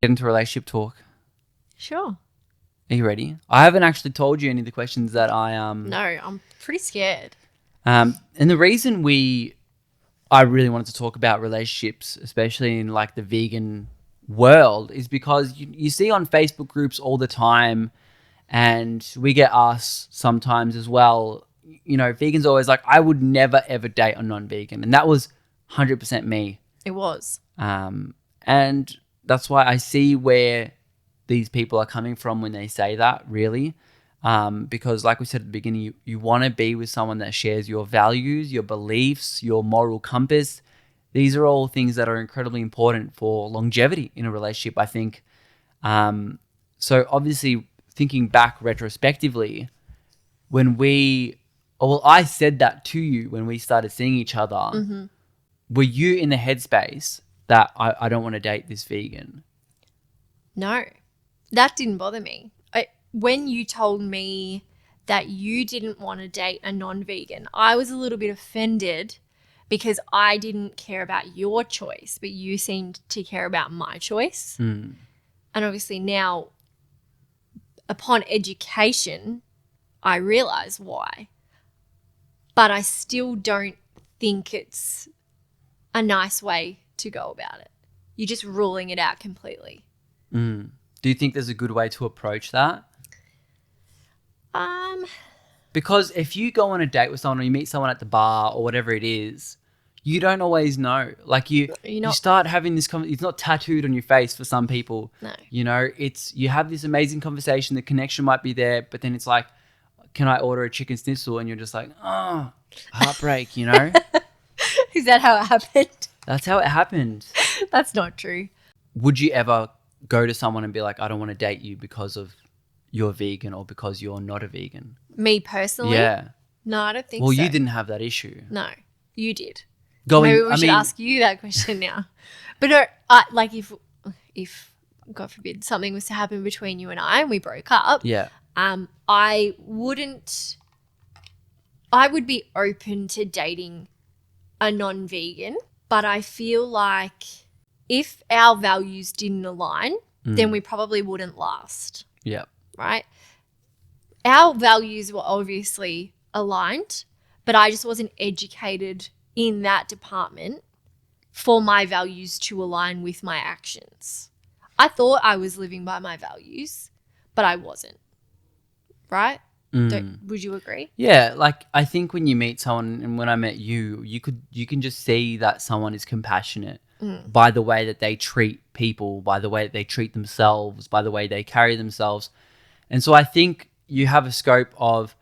Get into relationship talk. Sure. Are you ready? I haven't actually told you any of the questions that I No, I'm pretty scared. and the reason I really wanted to talk about relationships, especially in like the vegan world, is because you see on Facebook groups all the time, and we get asked sometimes as well. You know, vegans are always like, I would never ever date a non-vegan, and that was 100% me. It was. And that's why I see where these people are coming from when they say that, really. Because like we said at the beginning, you want to be with someone that shares your values, your beliefs, your moral compass. These are all things that are incredibly important for longevity in a relationship, I think. So obviously, thinking back retrospectively, I said that to you when we started seeing each other. Mm-hmm. Were you in the headspace that I don't want to date this vegan? No, that didn't bother me. When you told me that you didn't want to date a non-vegan, I was a little bit offended because I didn't care about your choice, but you seemed to care about my choice. Mm. And obviously now, upon education, I realize why. But I still don't think it's a nice way to go about it. You're just ruling it out completely. Mm. Do you think there's a good way to approach that? Because if you go on a date with someone or you meet someone at the bar or whatever it is, you don't always know. Like you start having this it's not tattooed on your face for some people. No. You know, you have this amazing conversation, the connection might be there, but then it's like, can I order a chicken schnitzel? And you're just like, oh, heartbreak, you know? Is that how it happened? That's how it happened. That's not true. Would you ever go to someone and be like, I don't want to date you because of you're vegan or because you're not a vegan? Me personally? Yeah. No, I don't think so. Well, you didn't have that issue. No, you did. Maybe we should ask you that question now. But no, like if God forbid something was to happen between you and I and we broke up, yeah, I would be open to dating a non-vegan, but I feel like if our values didn't align, then we probably wouldn't last. Yeah. Right? Our values were obviously aligned, but I just wasn't educated in that department for my values to align with my actions. I thought I was living by my values, but I wasn't. Right? Would you agree? Yeah, like I think when you meet someone, and when I met you, you can just see that someone is compassionate by the way that they treat people, by the way that they treat themselves, by the way they carry themselves. And so I think you have a scope of,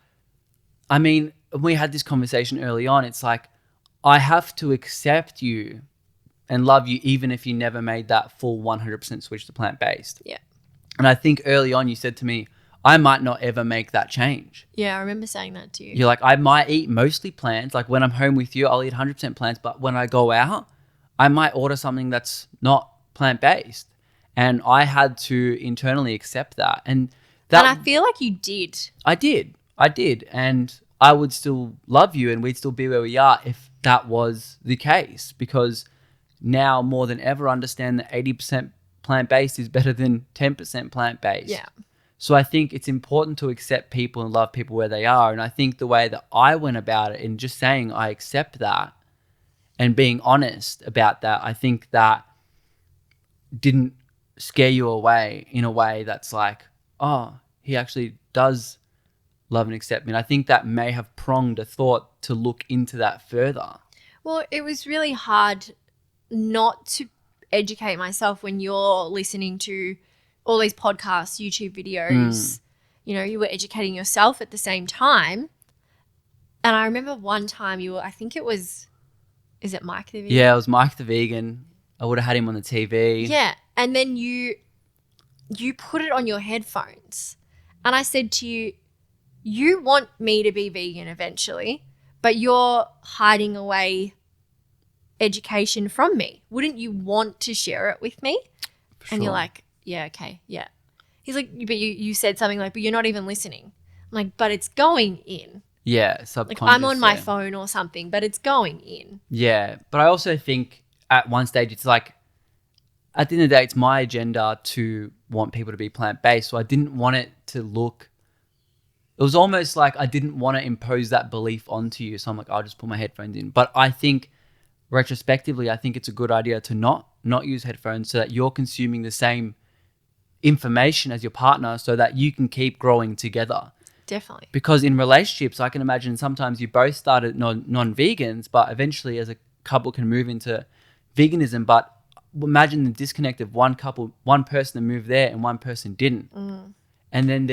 I mean, we had this conversation early on. It's like, I have to accept you and love you even if you never made that full 100% switch to plant-based. Yeah. And I think early on you said to me, I might not ever make that change. Yeah, I remember saying that to you. You're like, I might eat mostly plants. Like when I'm home with you, I'll eat 100% plants. But when I go out, I might order something that's not plant-based. And I had to internally accept that. And I feel like you did. I did. And I would still love you and we'd still be where we are if that was the case. Because now more than ever understand that 80% plant-based is better than 10% plant-based. Yeah. So I think it's important to accept people and love people where they are. And I think the way that I went about it in just saying I accept that and being honest about that, I think that didn't scare you away in a way that's like, oh, he actually does love and accept me. And I think that may have pronged a thought to look into that further. Well, it was really hard not to educate myself when you're listening to all these podcasts, YouTube videos. You know, you were educating yourself at the same time. And I remember one time is it Mike the Vegan? Yeah, it was Mike the Vegan. I would have had him on the TV. Yeah. And then you put it on your headphones. And I said to you, you want me to be vegan eventually, but you're hiding away education from me. Wouldn't you want to share it with me? For and you're sure. like, yeah, okay, yeah. He's like, but you said something like, but you're not even listening. I'm like, but it's going in. Yeah, subconscious. Like I'm on my phone or something, but it's going in. Yeah, but I also think at one stage it's like at the end of the day, it's my agenda to want people to be plant-based. So I didn't want it to look, it was almost like I didn't want to impose that belief onto you. So I'm like, I'll just put my headphones in. But I think retrospectively, I think it's a good idea to not use headphones so that you're consuming the same information as your partner so that you can keep growing together. Definitely. Because in relationships, I can imagine sometimes you both started non-vegans, but eventually as a couple can move into veganism. But imagine the disconnect of one person that moved there and one person didn't. And then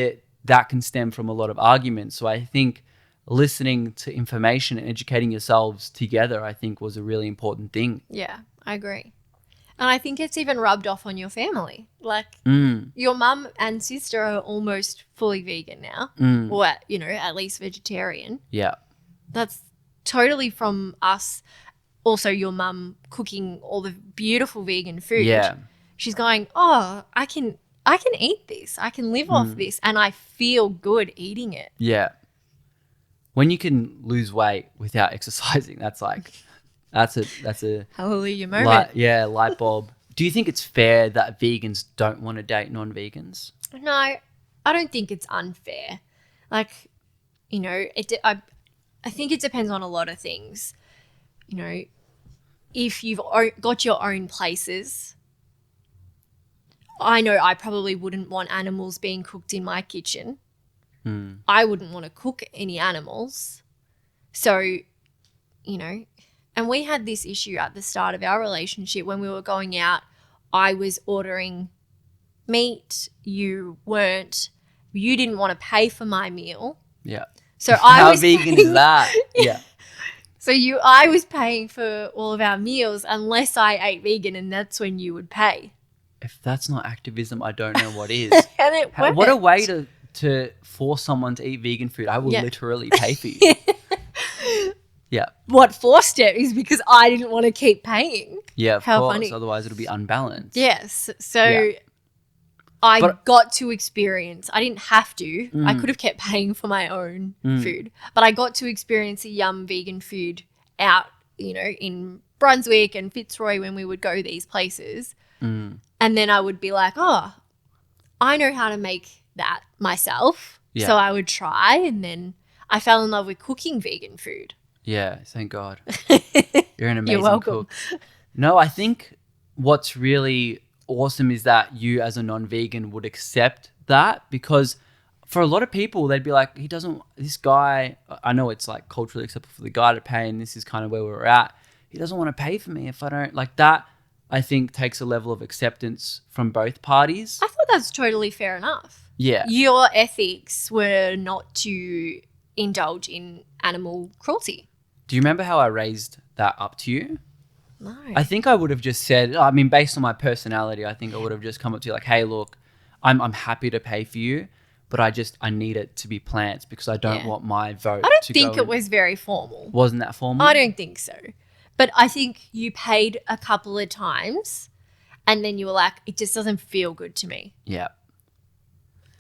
that can stem from a lot of arguments. So I think listening to information and educating yourselves together, I think was a really important thing. Yeah, I agree. And I think it's even rubbed off on your family. Like your mum and sister are almost fully vegan now, or at least vegetarian. Yeah. That's totally from us. Also, your mum cooking all the beautiful vegan food. Yeah. She's going, oh, I can eat this. I can live off this, and I feel good eating it. Yeah. When you can lose weight without exercising, that's like, that's a hallelujah moment. Light bulb. Do you think it's fair that vegans don't want to date non-vegans? No, I don't think it's unfair. Like, I think it depends on a lot of things. If you've got your own places, I know I probably wouldn't want animals being cooked in my kitchen. I wouldn't want to cook any animals. So, and we had this issue at the start of our relationship when we were going out. I was ordering meat. You weren't. You didn't want to pay for my meal. Yeah. So How vegan is that? Yeah. So I was paying for all of our meals unless I ate vegan, and that's when you would pay. If that's not activism, I don't know what is. And it worked. What a way to force someone to eat vegan food. I will literally pay for you. Yeah. What forced it is because I didn't want to keep paying. Yeah, of How course. funny. Otherwise, it'll be unbalanced. Yes. So I got to experience. I didn't have to. I could have kept paying for my own food, but I got to experience a yum vegan food out, in Brunswick and Fitzroy when we would go these places. And then I would be like, oh, I know how to make that myself. Yeah. So I would try, and then I fell in love with cooking vegan food. Yeah, thank God. You're an amazing You're welcome. cook. No, I think what's really awesome is that you as a non-vegan would accept that, because for a lot of people, they'd be like, this guy, I know it's like culturally acceptable for the guy to pay, and this is kind of where we're at. He doesn't want to pay for me if I don't like that. I think takes a level of acceptance from both parties. I thought that's totally fair enough. Yeah. Your ethics were not to indulge in animal cruelty. Do you remember how I raised that up to you? No. I think I would have just said, based on my personality, I think I would have just come up to you like, hey, look, I'm happy to pay for you, but I need it to be plants because I don't want my vote to go. I don't think it was very formal. Wasn't that formal? I don't think so. But I think you paid a couple of times and then you were like, it just doesn't feel good to me. Yeah.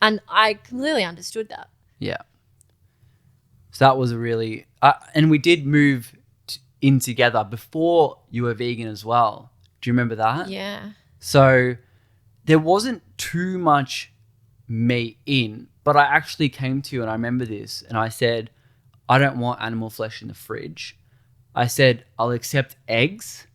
And I completely understood that. Yeah. So that was a really, and we did move in together before you were vegan as well. Do you remember that? Yeah. So there wasn't too much meat in, but I actually came to you and I remember this and I said, I don't want animal flesh in the fridge. I said, I'll accept eggs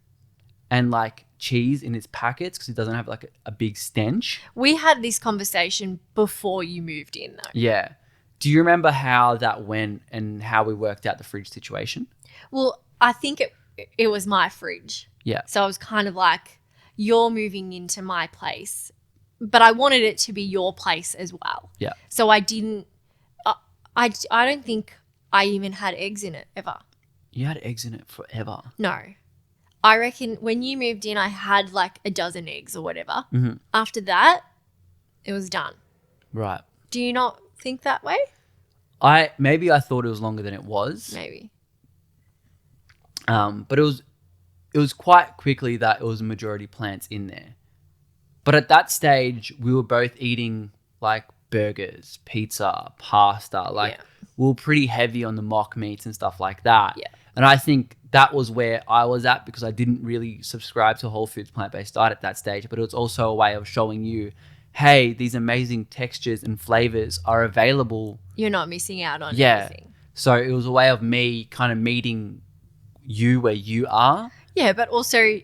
and like cheese in its packets because it doesn't have like a big stench. We had this conversation before you moved in though. Yeah. Do you remember how that went and how we worked out the fridge situation? Well, I think it was my fridge. Yeah. So I was kind of like, you're moving into my place, but I wanted it to be your place as well. Yeah. So I didn't, I don't think I even had eggs in it ever. You had eggs in it forever. No. I reckon when you moved in, I had like a dozen eggs or whatever. Mm-hmm. After that, it was done. Right. Do you not think that way? Maybe I thought it was longer than it was. Maybe. But it was quite quickly that it was a majority plants in there. But at that stage, we were both eating like burgers, pizza, pasta. We were pretty heavy on the mock meats and stuff like that. Yeah. And I think that was where I was at because I didn't really subscribe to whole foods plant-based diet at that stage. But it was also a way of showing you, hey, these amazing textures and flavors are available. You're not missing out on Yeah. anything. So it was a way of me kind of meeting you where you are. Yeah, but also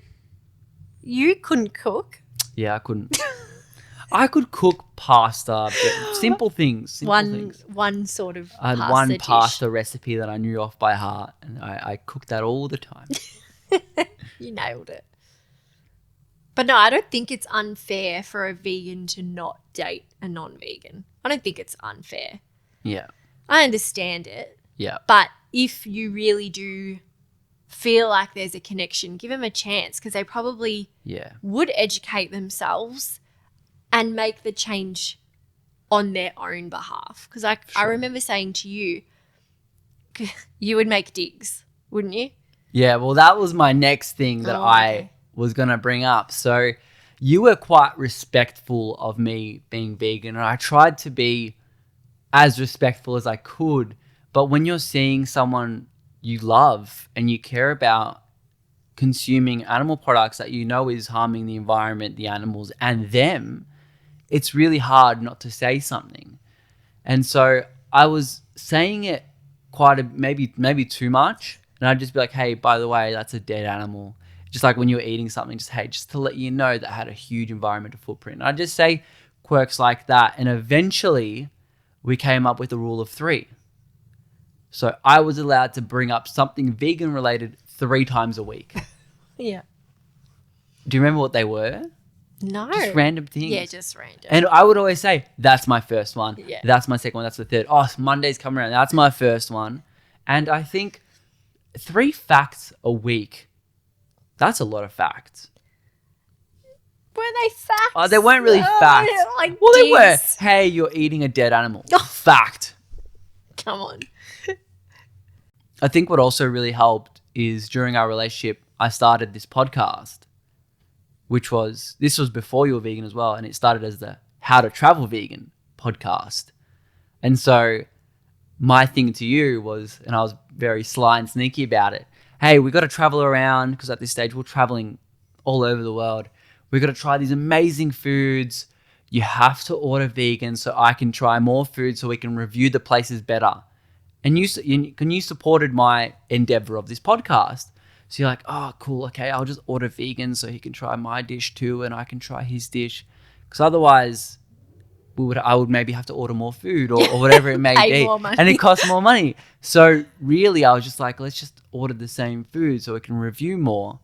you couldn't cook. Yeah, I couldn't. I could cook pasta, but simple things. One sort of I had pasta one dish. pasta recipe that I knew off by heart, and I cooked that all the time. You nailed it. But no, I don't think it's unfair for a vegan to not date a non-vegan. I don't think it's unfair. Yeah. I understand it. Yeah. But if you really do feel like there's a connection, give them a chance because they probably would educate themselves and make the change on their own behalf. Because I remember saying to you, you would make digs, wouldn't you? Yeah, well, that was my next thing that I was going to bring up. So you were quite respectful of me being vegan, and I tried to be as respectful as I could. But when you're seeing someone you love and you care about consuming animal products that you know is harming the environment, the animals, and them, it's really hard not to say something. And so I was saying it maybe too much. And I'd just be like, hey, by the way, that's a dead animal. Just like when you're eating something, just to let you know that had a huge environmental footprint. And I'd just say quirks like that. And eventually we came up with a rule of 3. So I was allowed to bring up something vegan related 3 times a week. Yeah. Do you remember what they were? No. Just random things. Yeah, just random. And I would always say, that's my first one. Yeah. That's my second one. That's the third. Oh, Monday's coming around. That's my first one. And I think 3 facts a week, that's a lot of facts. Were they facts? Oh, they weren't really facts. Like well, digs. They were. Hey, you're eating a dead animal. Fact. Come on. I think what also really helped is during our relationship, I started this podcast. This was before you were vegan as well. And it started as the How to Travel Vegan podcast. And so my thing to you was, and I was very sly and sneaky about it. Hey, we got to travel around because at this stage we're traveling all over the world. We got to try these amazing foods. You have to order vegan so I can try more food so we can review the places better. And you supported my endeavor of this podcast. So you're like, oh, cool. Okay, I'll just order vegan so he can try my dish too and I can try his dish. Because otherwise, I would maybe have to order more food or whatever it may be. More money. And it costs more money. So really, I was just like, let's just order the same food so we can review more.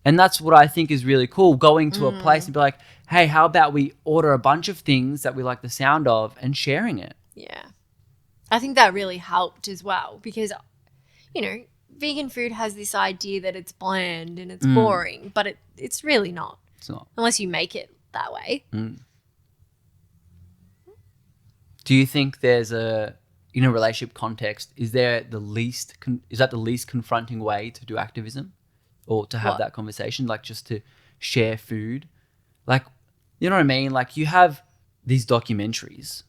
And that's what I think is really cool, going to a place and be like, hey, how about we order a bunch of things that we like the sound of and sharing it? Yeah. I think that really helped as well because, vegan food has this idea that it's bland and it's boring, but it's really not. It's not. Unless you make it that way. Do you think there's in a relationship context, is that the least confronting way to do activism or to have that conversation? Like just to share food? Like, you know what I mean? Like you have these documentaries.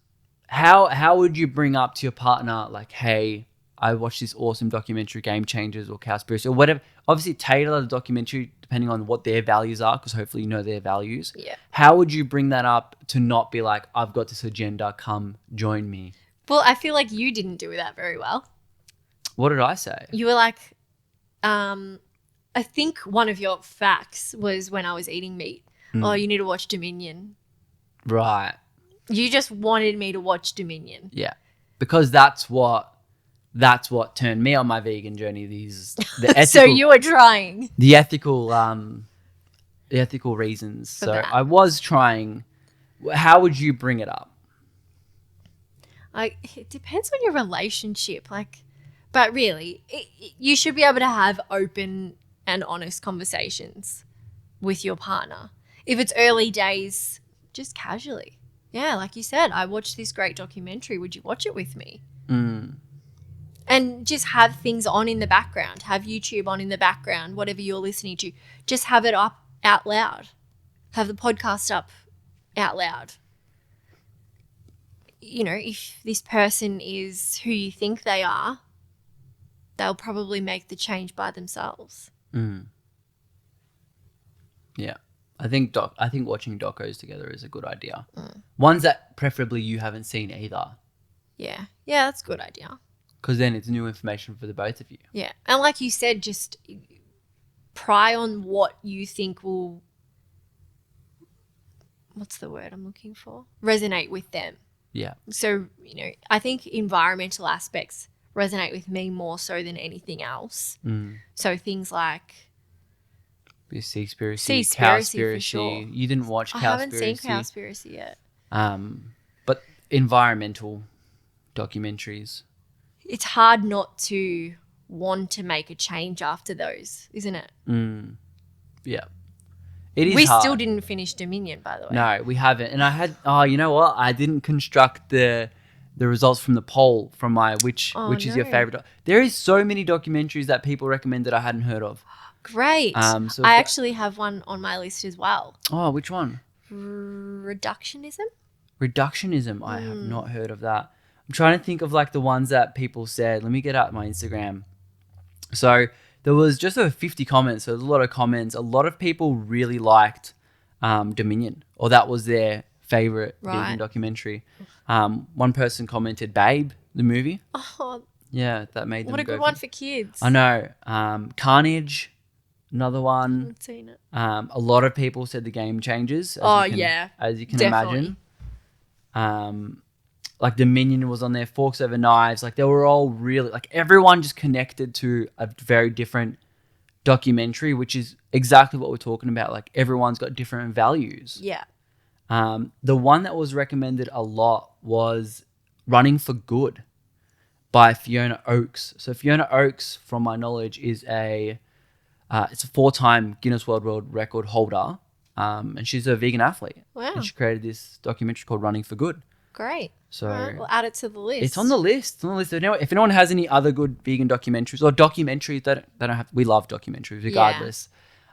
How would you bring up to your partner, like, hey, I watched this awesome documentary, Game Changers or Cowspiracy or whatever. Obviously, tailor the documentary depending on what their values are, because hopefully you know their values. Yeah. How would you bring that up to not be like, I've got this agenda, come join me? Well, I feel like you didn't do that very well. What did I say? You were like, I think one of your facts was when I was eating meat. Oh, you need to watch Dominion. Right. You just wanted me to watch Dominion. Yeah. Because that's what turned me on my vegan journey. The ethical, so you were trying. The ethical reasons. So that. I was trying. How would you bring it up? It depends on your relationship. But really, you should be able to have open and honest conversations with your partner. If it's early days, just casually. Yeah, like you said, I watched this great documentary. Would you watch it with me? And just have things on in the background. Have YouTube on in the background, whatever you're listening to. Just have it up out loud. Have the podcast up out loud. If this person is who you think they are, they'll probably make the change by themselves. Yeah. I think watching docos together is a good idea. Ones that preferably you haven't seen either. Yeah. Yeah, that's a good idea. Because then it's new information for the both of you. Yeah. And like you said, just pry on what you think will, what's the word I'm looking for? Resonate with them. Yeah. So, I think environmental aspects resonate with me more so than anything else. So things like Seaspiracy, Seaspiracy for sure. You didn't watch Cowspiracy. I haven't seen Cowspiracy yet. But environmental documentaries. It's hard not to want to make a change after those, isn't it? Yeah. It is We hard. still didn't finish Dominion, by the way. No, we haven't. And I had, you know what? I didn't construct the results from the poll from my which is your favorite. There is so many documentaries that people recommend that I hadn't heard of. Great. So I actually have one on my list as well. Oh, which one? Reductionism? Reductionism. I have not heard of that. I'm trying to think of like the ones that people said. Let me get out my Instagram. So there was just over 50 comments. So there's a lot of comments. A lot of people really liked Dominion, or that was their favorite vegan documentary. One person commented Babe, the movie. Oh, yeah, that made them what a go good one for kids. I know. Carnage, another one. I haven't seen it. A lot of people said The Game Changers. As you can Definitely. imagine. Like Dominion was on there, Forks Over Knives. Like they were all really, like everyone just connected to a very different documentary, which is exactly what we're talking about. Like everyone's got different values. Yeah. The one that was recommended a lot was Running for Good by Fiona Oakes. So Fiona Oakes, from my knowledge, is it's a 4-time Guinness World Record holder. And she's a vegan athlete. Wow. And she created this documentary called Running for Good. Great. So all right, we'll add it to the list. It's on the list. If anyone has any other good vegan documentaries or documentaries that don't have, we love documentaries regardless,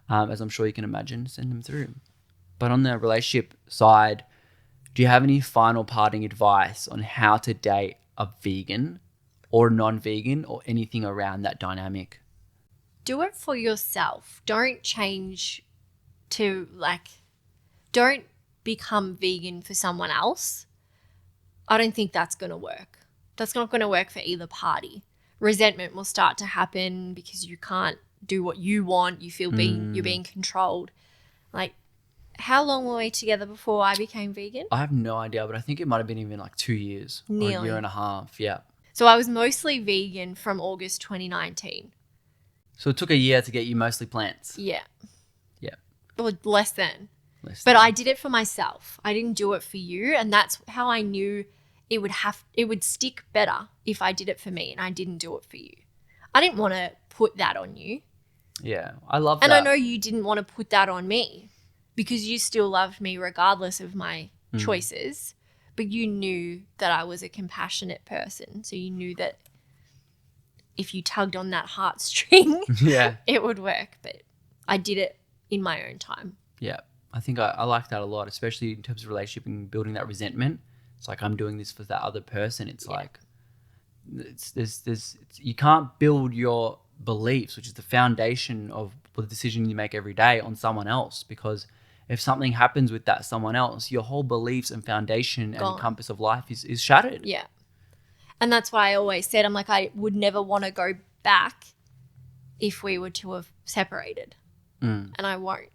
as I'm sure you can imagine, send them through. But on the relationship side, do you have any final parting advice on how to date a vegan or non-vegan or anything around that dynamic? Do it for yourself. Don't change to don't become vegan for someone else. I don't think that's going to work. That's not going to work for either party. Resentment will start to happen because you can't do what you want. You feel you're being controlled. Like, how long were we together before I became vegan? I have no idea, but I think it might have been even like 2 years. Nearly. Or a year and a half, yeah. So I was mostly vegan from August 2019. So it took a year to get you mostly plants. Yeah. Yeah. Or less than. But I did it for myself. I didn't do it for you. And that's how I knew it would stick better if I did it for me and I didn't do it for you. I didn't want to put that on you. Yeah, I love that. And I know you didn't want to put that on me because you still loved me regardless of my choices. But you knew that I was a compassionate person. So you knew that if you tugged on that heartstring, it would work. But I did it in my own time. Yeah. I think I like that a lot, especially in terms of relationship and building that resentment. It's like I'm doing this for that other person. It's like you can't build your beliefs, which is the foundation of the decision you make every day, on someone else. Because if something happens with that someone else, your whole beliefs and foundation and compass of life is shattered. Yeah. And that's why I always said, I'm like, I would never want to go back if we were to have separated. And I won't.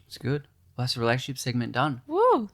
It's good. Well, that's the relationship segment done. Woo.